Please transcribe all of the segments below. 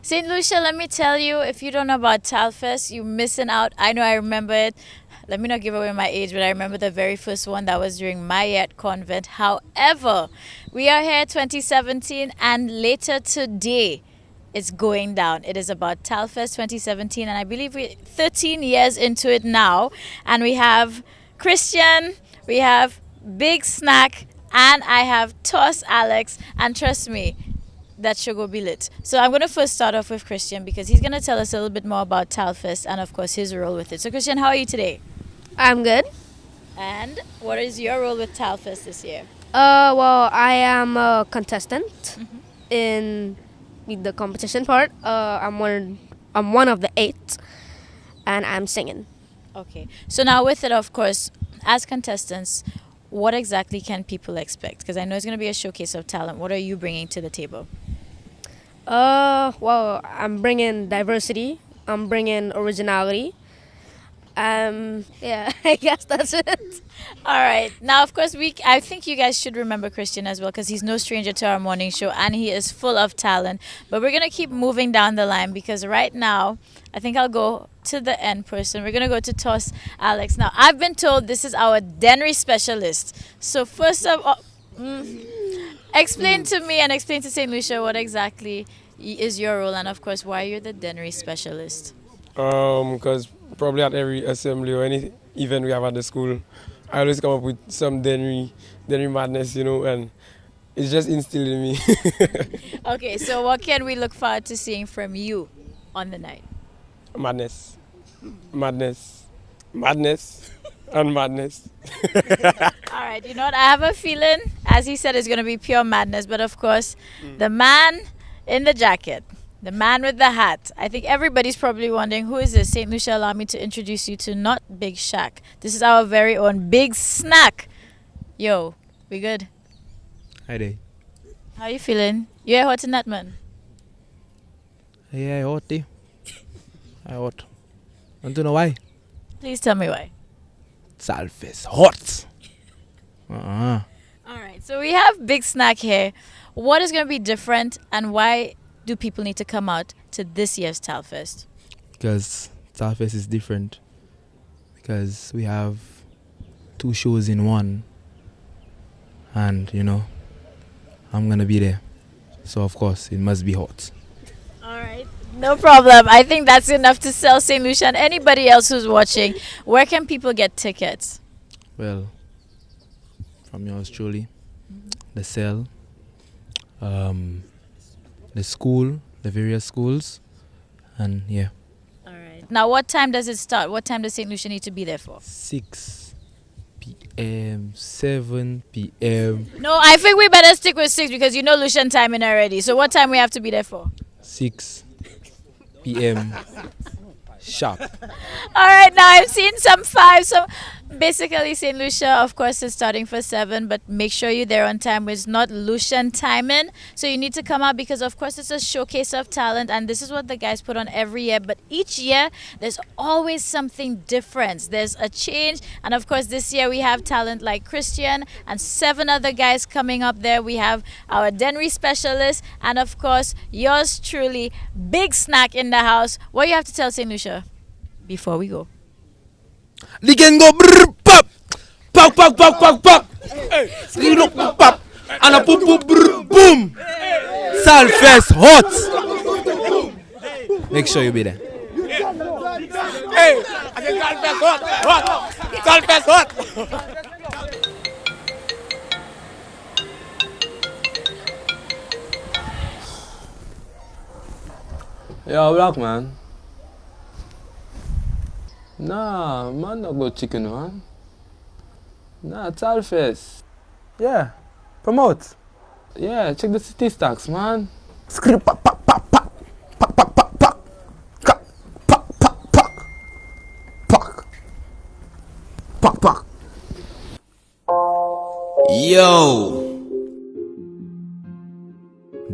St. Lucia, let me tell you, if you don't know about Talfest, you're missing out. I know I remember it. Let me not give away my age, but I remember the very first one that was during my year at convent. However, we are here 2017 and later today it's going down. It is about Talfest 2017 and I believe we're 13 years into it now. And we have Christian, we have Big Snack, and I have Toss Alex. And trust me, that should go be lit. So I'm going to first start off with Christian because he's going to tell us a little bit more about Talfest and of course his role with it. So Christian, how are you today? I'm good. And what is your role with Talfest this year? Well, I am a contestant in the competition part. I'm one of the 8, and I'm singing. Okay. So now with it, of course, as contestants, what exactly can people expect? Because I know it's going to be a showcase of talent. What are you bringing to the table? Well, I'm bringing diversity. I'm bringing originality. Yeah, I guess that's it. All right. Now, of course, I think you guys should remember Christian as well because he's no stranger to our morning show and he is full of talent. But we're going to keep moving down the line because right now, I think I'll go to the end person. We're going to go to Toss Alex. Now, I've been told this is our Denry specialist. So first of all, explain to me and explain to St. Lucia what exactly is your role and, of course, why you're the Denry specialist. Because probably at every assembly or any event we have at the school, I always come up with some Denry madness, and it's just instilled in me. Okay, so what can we look forward to seeing from you on the night? Madness, and madness. All right, you know what? I have a feeling, as he said, it's going to be pure madness. But of course, the man in the jacket, the man with the hat. I think everybody's probably wondering, who is this? St. Lucia, allow me to introduce you to not Big Shaq. This is our very own Big Snack. Yo, we good? Hi there. How you feeling? You hot in that, man? Yeah, I hot. I hot. Want to know why? Please tell me why. Talfest hot. All right, so we have Big Snack here. What is going to be different and why do people need to come out to this year's Talfest? Because Talfest is different. Because we have 2 shows in one. And, I'm going to be there. So, of course, it must be hot. All right, no problem. I think that's enough to sell St. Lucia and anybody else who's watching. Where can people get tickets? Well, from yours truly, the cell, the school, the various schools, and yeah. All right. Now, what time does it start? What time does St. Lucia need to be there for? 6 p.m., 7 p.m. No, I think we better stick with 6 because you know Lucian timing already. So what time we have to be there for? 6 p.m. sharp. All right, now I've seen some 5. So basically, St. Lucia, of course, is starting for 7, but make sure you're there on time. It's not Lucian timing. So you need to come out because, of course, it's a showcase of talent. And this is what the guys put on every year. But each year, there's always something different. There's a change. And, of course, this year we have talent like Christian and 7 other guys coming up there. We have our Denry specialist. And, of course, yours truly, Big Snack in the house. What do you have to tell St. Lucia before we go? They can go brrr, pop, pop, pop, pop, pop, pop. Hey, look, pop, and a boom, boom, brrr, boom. Talfest hot. Make sure you be there. Hey, I can Talfest hot. Yo, black man. Nah, man, not go chicken, man. Nah, Talfest. Yeah, promote. Yeah, check the statistics, man. Skri pak pak pak pak pak pak pak pak pak pak pak pak pak pak pak. Yo,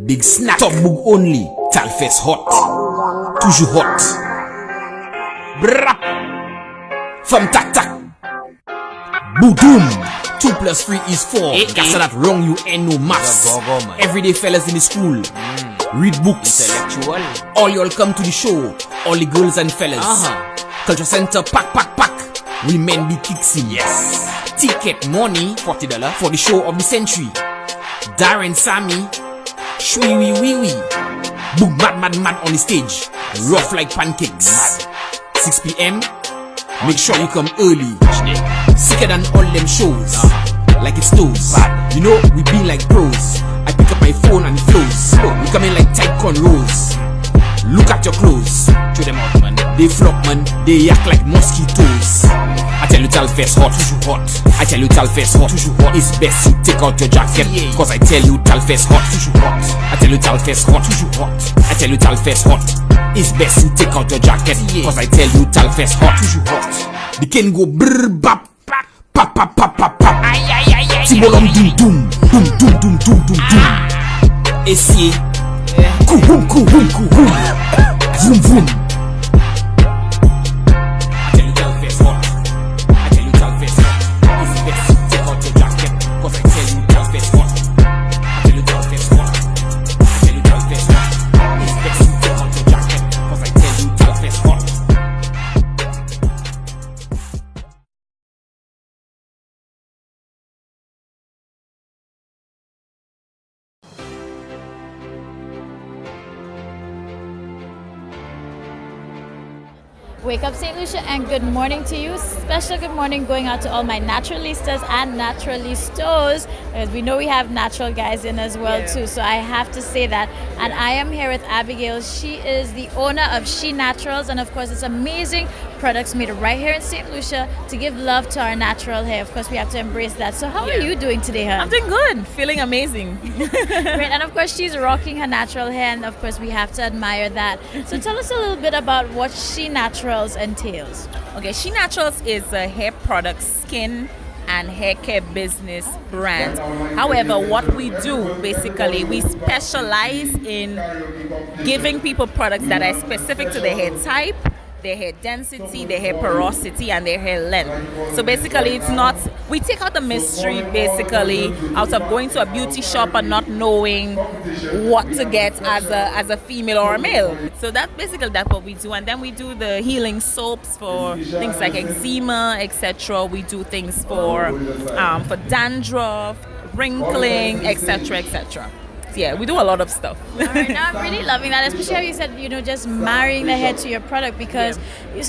Big Snack, Top Book only. Talfest hot, toujours hot. Brrrap, from tak tak. Boom, 2 + 3 is 4. That's that wrong, you ain't no maths. Everyday fellas in the school. read books. Intellectual. All y'all come to the show, all the girls and fellas. Culture Center, pack. We men be kicksy. Yes. Ticket money, $40. for the show of the century. Darren Sammy, Shui wee. Boom, mad on the stage. Rough like pancakes. 6 p.m. Make sure you come early. Sicker than all them shows. Like it's those. You know, we be like pros. I pick up my phone and it flows. We come in like tight cornrows. Look at your clothes. Chew them out, man. They flop, man. They act like mosquitoes. I tell you, Talfest hot. I tell you, Talfest hot. It's best you take out your jacket. Cause I tell you, Talfest hot. I tell you, Talfest hot. I tell you, Talfest hot. It's best you take out your jacket. Cause I tell you, Talfest hot. The can go brr bap. Pap. Tibolom doom. AC. Boom. Vroom. Wake up St. Lucia and good morning to you. Special good morning going out to all my naturalistas and naturalistos, because we know we have natural guys in as well too. So I have to say that. And I am here with Abigail. She is the owner of She Naturals, and of course it's amazing products made right here in St. Lucia to give love to our natural hair. Of course we have to embrace that. So how are you doing today, hun? I'm doing good, feeling amazing. Great. And of course she's rocking her natural hair, and of course we have to admire that. So tell us a little bit about what She Naturals entails. Okay, She Naturals is a hair product, skin and hair care business brand. However, what we do basically, we specialize in giving people products that are specific to their hair type, their hair density, their hair porosity, and their hair length. So basically, it's not, we take out the mystery basically out of going to a beauty shop and not knowing what to get as a female or a male. So that's what we do. And then we do the healing soaps for things like eczema, etc. We do things for dandruff, wrinkling, etc. Yeah, we do a lot of stuff. All right, now I'm really loving that, especially how you said, just marrying the hair to your product, because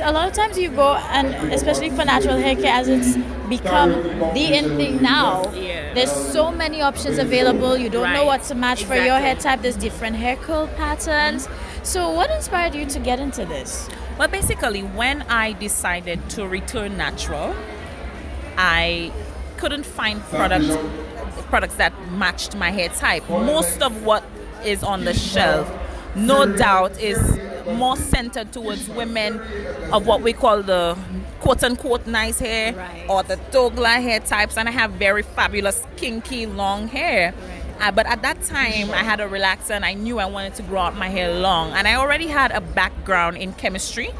a lot of times you go, and especially for natural hair care, as it's become the in thing now, there's so many options available. You don't know what to match for your hair type. There's different hair curl patterns. So what inspired you to get into this? Well, basically, when I decided to return natural, I couldn't find products that matched my hair type. Most of what is on the shelf, no doubt, is more centered towards women of what we call the quote-unquote nice hair, or the Togla hair types, and I have very fabulous kinky long hair. But at that time, I had a relaxer and I knew I wanted to grow out my hair long, and I already had a background in chemistry.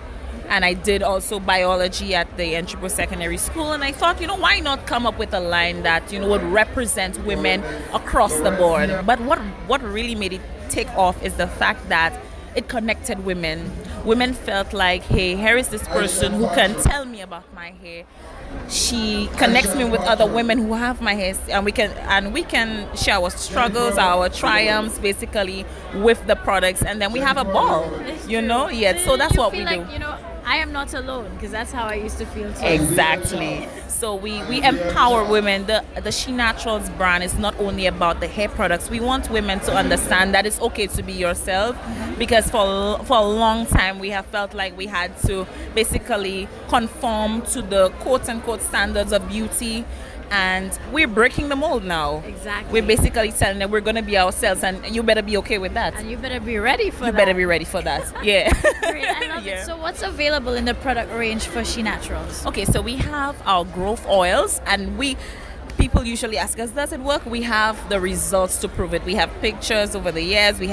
And I did also biology at the Entry Secondary School. And I thought, why not come up with a line that, would represent women across the board. But what really made it take off is the fact that it connected women. Women felt like, hey, here is this person who can tell me about my hair. She connects me with other women who have my hair, and we can share our struggles, our triumphs, basically, with the products, and then we have a ball. So that's what we do. I am not alone, because that's how I used to feel too. Exactly. So we empower women. The She Naturals brand is not only about the hair products. We want women to understand that it's okay to be yourself, because for a long time we have felt like we had to basically conform to the quote-unquote standards of beauty. And we're breaking the mold now. Exactly. We're basically telling them we're going to be ourselves, and you better be okay with that. And you better be ready for that. You better be ready for that. Yeah. Great, I love it. So what's available in the product range for She Naturals? Okay, so we have our growth oils, and people usually ask us, does it work? We have the results to prove it. We have pictures over the years. We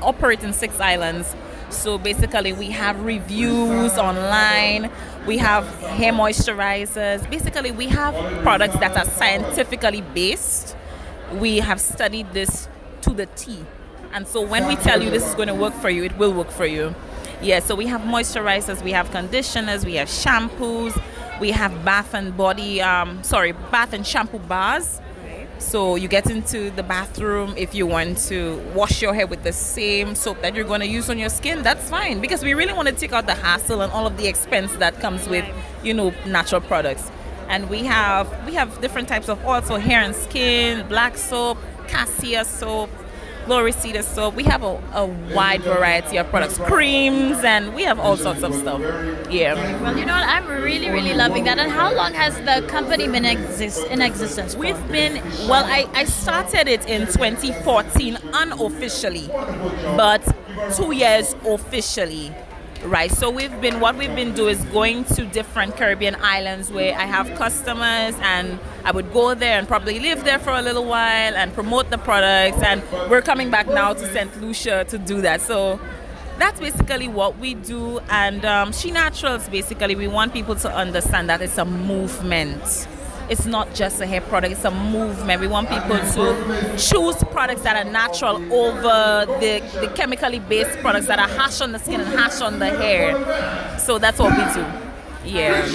operate in 6 islands. So basically we have reviews online, we have hair moisturizers. Basically we have products that are scientifically based. We have studied this to the T. And so when we tell you this is going to work for you, it will work for you. Yeah, so we have moisturizers, we have conditioners, we have shampoos, we have bath and shampoo bars. So you get into the bathroom, if you want to wash your hair with the same soap that you're going to use on your skin, that's fine, because we really want to take out the hassle and all of the expense that comes with, natural products. And we have different types of oils, so hair and skin, black soap, cassia soap, Gloricida soap. We have a wide variety of products, creams, and we have all sorts of stuff. Yeah. Well, you know what? I'm really, really loving that. And how long has the company been in existence for? I started it in 2014 unofficially, but 2 years officially. Right, so what we've been doing is going to different Caribbean islands where I have customers, and I would go there and probably live there for a little while and promote the products, and we're coming back now to St. Lucia to do that. So that's basically what we do. And She Naturals, basically, we want people to understand that it's a movement. It's not just a hair product, it's a movement. We want people to choose products that are natural over the chemically based products that are harsh on the skin and harsh on the hair. So that's what we do. Yeah.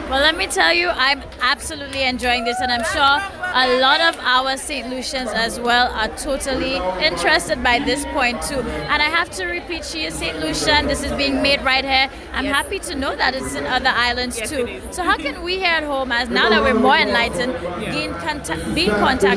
Well, let me tell you, I'm absolutely enjoying this, and I'm sure a lot of our St. Lucians as well are totally interested by this point too. And I have to repeat, she is St. Lucian. This is being made right here. I'm happy to know that it's in other islands too. So how can we here at home, as now that we're more enlightened, be in contact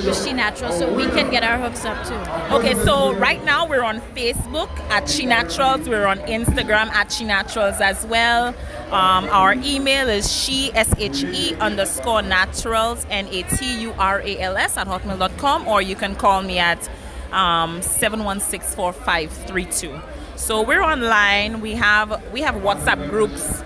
with She Naturals so we can get our hooks up too? Okay, so right now we're on Facebook at She Naturals. We're on Instagram at She Naturals as well. Our email is she_naturals, naturals @hotmail.com, or you can call me at 716-4532. So we're online. We have WhatsApp groups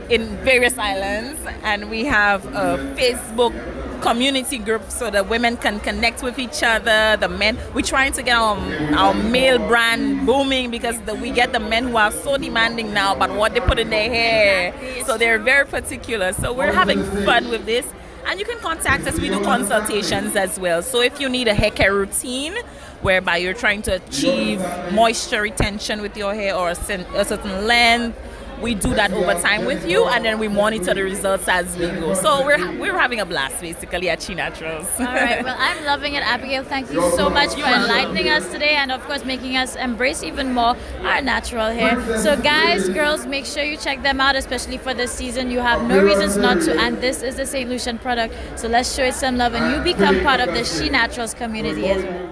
in various islands, and we have a Facebook community group so that women can connect with each other. The men, we're trying to get our male brand booming, because we get the men who are so demanding now about what they put in their hair. So they're very particular. So we're having fun with this. And you can contact us. We do consultations as well. So if you need a hair care routine whereby you're trying to achieve moisture retention with your hair or a certain length, we do that over time with you, and then we monitor the results as we go. So we're having a blast basically at She Naturals. All right, well, I'm loving it, Abigail. Thank you so much for enlightening us today, and of course making us embrace even more our natural hair. So guys, girls, make sure you check them out, especially for this season. You have no reasons not to, and this is the St. Lucian product. So let's show it some love, and you become part of the She Naturals community as well.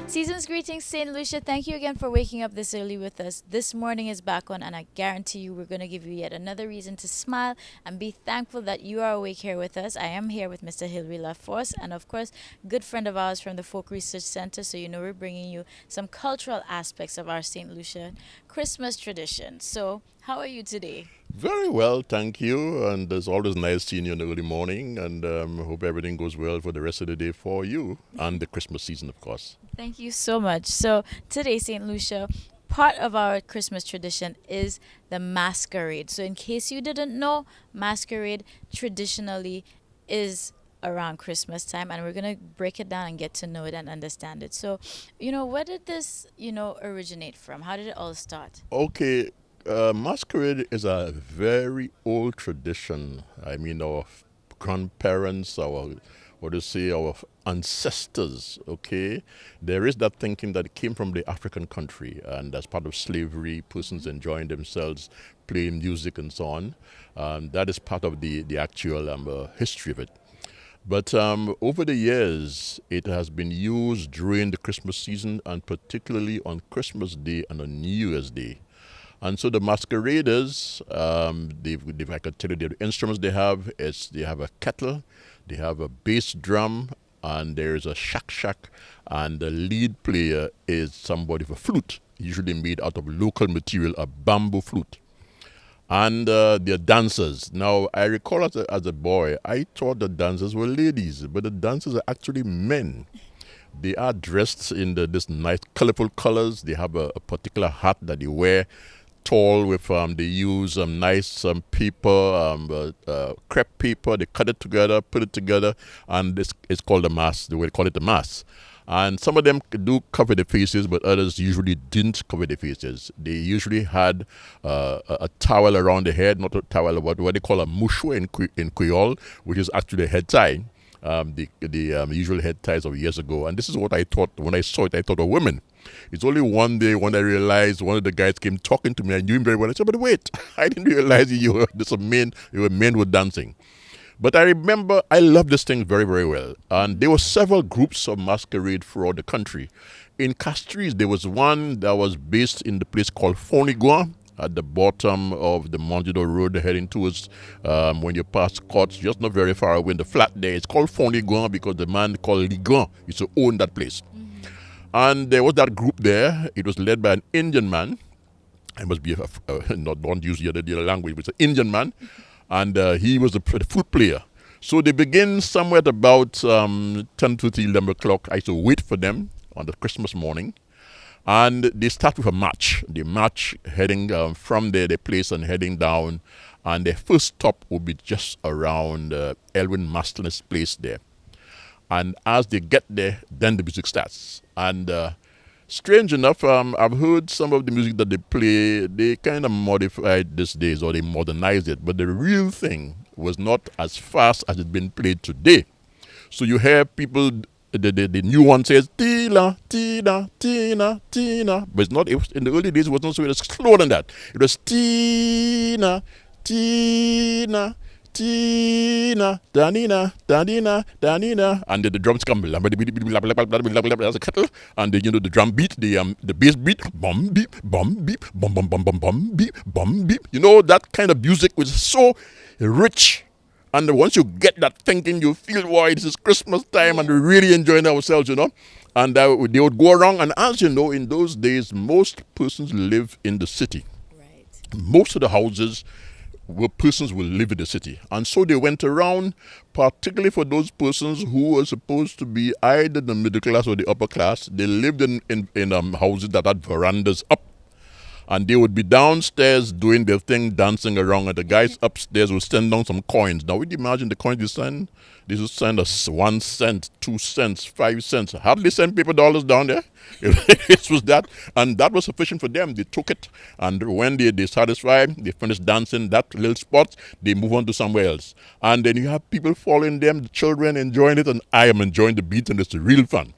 Season's greetings, St. Lucia. Thank you again for waking up this early with us. This morning is back on, and I guarantee you we're going to give you yet another reason to smile and be thankful that you are awake here with us. I am here with Mr. Hilary LaForce, and of course, good friend of ours from the Folk Research Center. So you know we're bringing you some cultural aspects of our St. Lucia Christmas tradition. So how are you today? Very well, thank you. And it's always nice seeing you in the early morning. And hope everything goes well for the rest of the day for you and the Christmas season, of course. Thank you so much. So today, St. Lucia, part of our Christmas tradition is the masquerade. So in case you didn't know, masquerade traditionally is around Christmas time, and we're going to break it down and get to know it and understand it. So, where did this, originate from? How did it all start? Okay. Masquerade is a very old tradition. I mean, our grandparents, our ancestors, okay? There is that thinking that came from the African country, and as part of slavery, persons enjoying themselves, playing music and so on. That is part of the actual history of it. But over the years, it has been used during the Christmas season, and particularly on Christmas Day and on New Year's Day. And so the masqueraders, if I could tell you the instruments they have a kettle, they have a bass drum, and there's a shak, and the lead player is somebody with a flute, usually made out of local material, a bamboo flute. And they're dancers. Now, I recall as a boy, I thought the dancers were ladies, but the dancers are actually men. They are dressed in this nice, colorful colors. They have a particular hat that they wear, tall with, they use nice paper, crepe paper. They cut it together, put it together, and this is called a mask. They will call it a mask. And some of them do cover their faces, but others usually didn't cover their faces. They usually had a towel around the head, not a towel, what they call a mouchoir in Creole, which is actually a head tie, the usual head ties of years ago. And this is what I thought, when I saw it, I thought of women. It's only one day when I realized one of the guys came talking to me. I knew him very well. I said, but wait, I didn't realize you were men were dancing. But I remember I loved this thing very, very well. And there were several groups of masquerade throughout the country. In Castries, there was one that was based in the place called Fonigua at the bottom of the Mondido Road heading towards when you pass Courts, just not very far away in the flat there. It's called Fonigua because the man called Ligon used to own that place. And there was that group there. It was led by an Indian man. I must be, don't use the other language, but it's an Indian man. And he was the flute player. So they begin somewhere at about 10 to 11 o'clock. I used to wait for them on the Christmas morning. And they start with a march. They march heading from their place and heading down. And their first stop will be just around Elwin Master's place there. And as they get there, then the music starts. And strange enough, I've heard some of the music that they play, they kind of modified these days or they modernized it. But the real thing was not as fast as it's been played today. So you hear people, the new one says, Tina, Tina, Tina, Tina. But it's not, in the early days, it wasn't so, it was slower than that. It was Tina, Tina, Tina, Danina, Danina, Danina, and then the drums come, as a kettle, and then, the drum beat, the bass beat, bum beep, bum beep, bum bum bum bum bum beep, bum beep. That kind of music was so rich. And once you get that thinking, you feel, why this is Christmas time and we're really enjoying ourselves, And they would go around, and as you know, in those days, most persons live in the city. Right. Most of the houses where persons will live in the city. And so they went around, particularly for those persons who were supposed to be either the middle class or the upper class. They lived in houses that had verandas up. And they would be downstairs doing their thing, dancing around, and the guys upstairs would send down some coins. Now, would you imagine the coins they send? They would send us 1 cent, 2 cents, 5 cents. Hardly send paper dollars down there. It was that. And that was sufficient for them. They took it. And when they satisfied, they finished dancing that little spot, they move on to somewhere else. And then you have people following them, the children enjoying it, and I am enjoying the beat, and it's real fun.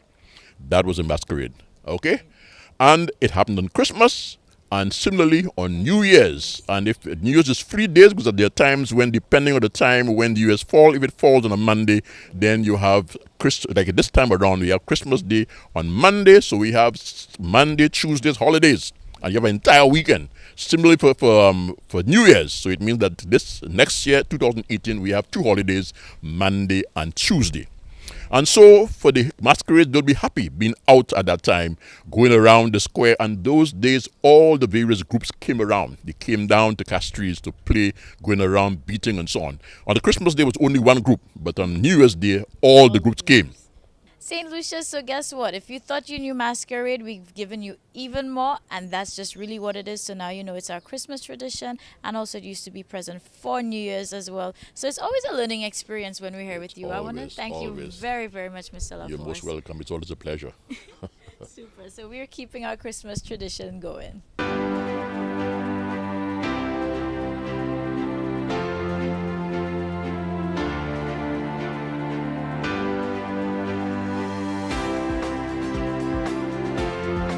That was a masquerade. Okay? And it happened on Christmas. And similarly on New Year's, and if New Year's is 3 days, because there are times when, depending on the time when the years fall, if it falls on a Monday, then you have like this time around, we have Christmas Day on Monday, so we have Monday, Tuesdays, holidays, and you have an entire weekend. Similarly for New Year's, so it means that this next year, 2018, we have 2 holidays, Monday and Tuesday. And so for the masquerades, they'll be happy being out at that time, going around the square. And those days, all the various groups came around. They came down to Castries to play, going around, beating and so on. On the Christmas Day, was only one group. But on New Year's Day, all the groups came. St. Lucia, so guess what? If you thought you knew masquerade, we've given you even more, and that's just really what it is. So now you know it's our Christmas tradition, and also it used to be present for New Year's as well. So it's always a learning experience when we're here with you. I want to thank you very, very much, Mr. LaForce. You're most welcome. It's always a pleasure. Super. So we're keeping our Christmas tradition going.